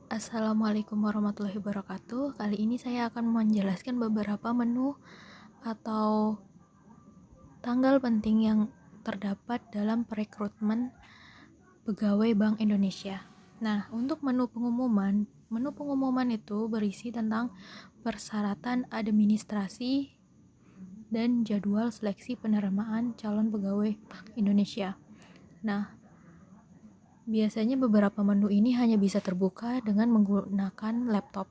Assalamualaikum warahmatullahi wabarakatuh. Kali ini saya akan menjelaskan beberapa menu atau tanggal penting yang terdapat dalam perekrutmen pegawai Bank Indonesia. Nah, untuk menu pengumuman itu berisi tentang persyaratan administrasi dan jadwal seleksi penerimaan calon pegawai Bank Indonesia. Nah, biasanya beberapa menu ini hanya bisa terbuka dengan menggunakan laptop.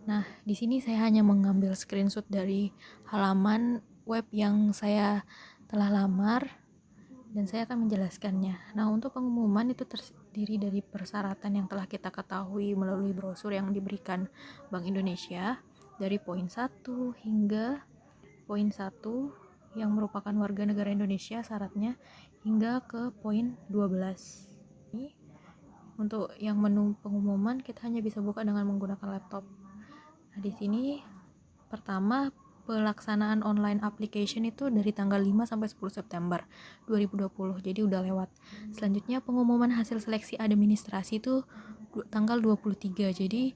Nah, di sini saya hanya mengambil screenshot dari halaman web yang saya telah lamar dan saya akan menjelaskannya. Nah, untuk pengumuman itu terdiri dari persyaratan yang telah kita ketahui melalui brosur yang diberikan Bank Indonesia dari poin 1 hingga poin 1 yang merupakan warga negara Indonesia syaratnya hingga ke poin 12. Untuk yang menu pengumuman kita hanya bisa buka dengan menggunakan laptop. Nah, di sini pertama pelaksanaan online application itu dari tanggal 5 sampai 10 September 2020. Jadi udah lewat. Selanjutnya pengumuman hasil seleksi administrasi itu tanggal 23. Jadi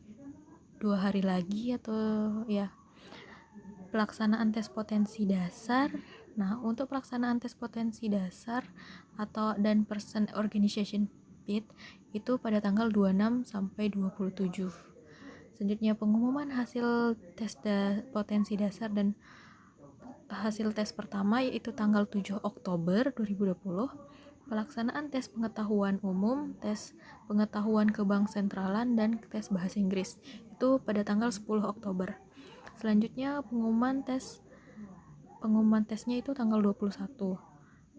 2 hari lagi atau ya. Pelaksanaan tes potensi dasar. Nah, untuk pelaksanaan tes potensi dasar dan person organization fit itu pada tanggal 26 sampai 27. Selanjutnya pengumuman hasil tes potensi dasar dan hasil tes pertama yaitu tanggal 7 Oktober 2020. Pelaksanaan tes pengetahuan umum, tes pengetahuan kebanksentralan dan tes bahasa Inggris itu pada tanggal 10 Oktober. Selanjutnya pengumuman tesnya itu tanggal 21.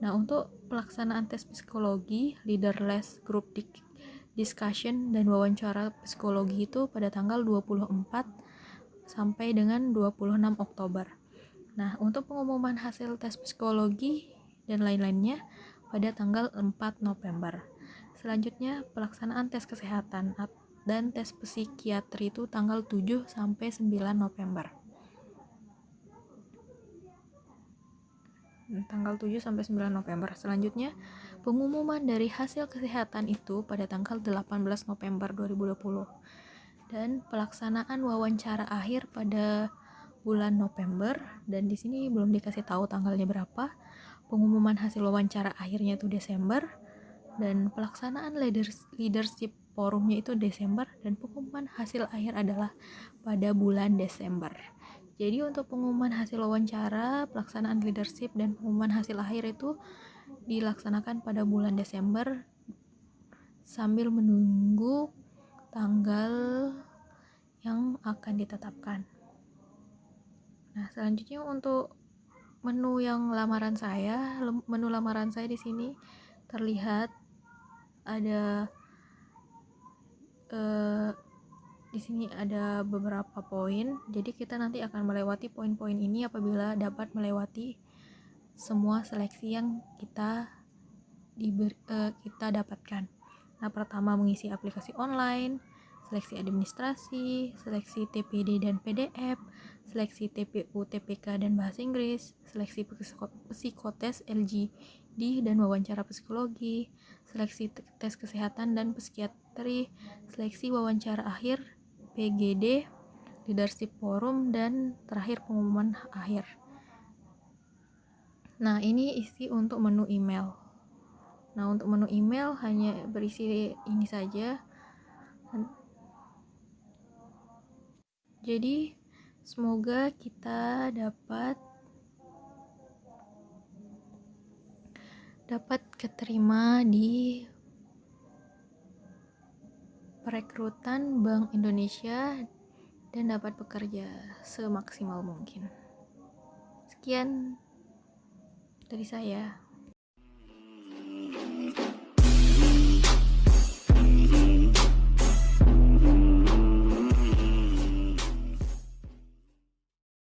Nah, untuk pelaksanaan tes psikologi, leaderless group discussion dan wawancara psikologi itu pada tanggal 24 sampai dengan 26 Oktober. Nah, untuk pengumuman hasil tes psikologi dan lain-lainnya pada tanggal 4 November. Selanjutnya pelaksanaan tes kesehatan dan tes psikiatri itu tanggal 7 sampai 9 November. Tanggal 7 sampai 9 November. Selanjutnya, pengumuman dari hasil kesehatan itu pada tanggal 18 November 2020. Dan pelaksanaan wawancara akhir pada bulan November, dan di sini belum dikasih tahu tanggalnya berapa. Pengumuman hasil wawancara akhirnya itu Desember, dan pelaksanaan leadership forumnya itu Desember, dan pengumuman hasil akhir adalah pada bulan Desember. Jadi untuk pengumuman hasil wawancara, pelaksanaan leadership, dan pengumuman hasil akhir itu dilaksanakan pada bulan Desember sambil menunggu tanggal yang akan ditetapkan. Nah, selanjutnya untuk menu lamaran saya di sini terlihat ada di sini ada beberapa poin. Jadi kita nanti akan melewati poin-poin ini apabila dapat melewati semua seleksi yang kita dapatkan. Nah, pertama mengisi aplikasi online, seleksi administrasi, seleksi TPD dan PDF, seleksi TPU, TPK dan bahasa Inggris, seleksi psikotes LGD dan wawancara psikologi, seleksi tes kesehatan dan psikiatri, seleksi wawancara akhir PGD, leadership forum, dan terakhir pengumuman akhir. Nah, ini isi untuk menu email. Nah, untuk menu email hanya berisi ini saja. Jadi, semoga kita dapat keterima di perekrutan Bank Indonesia dan dapat bekerja semaksimal mungkin. Sekian dari saya.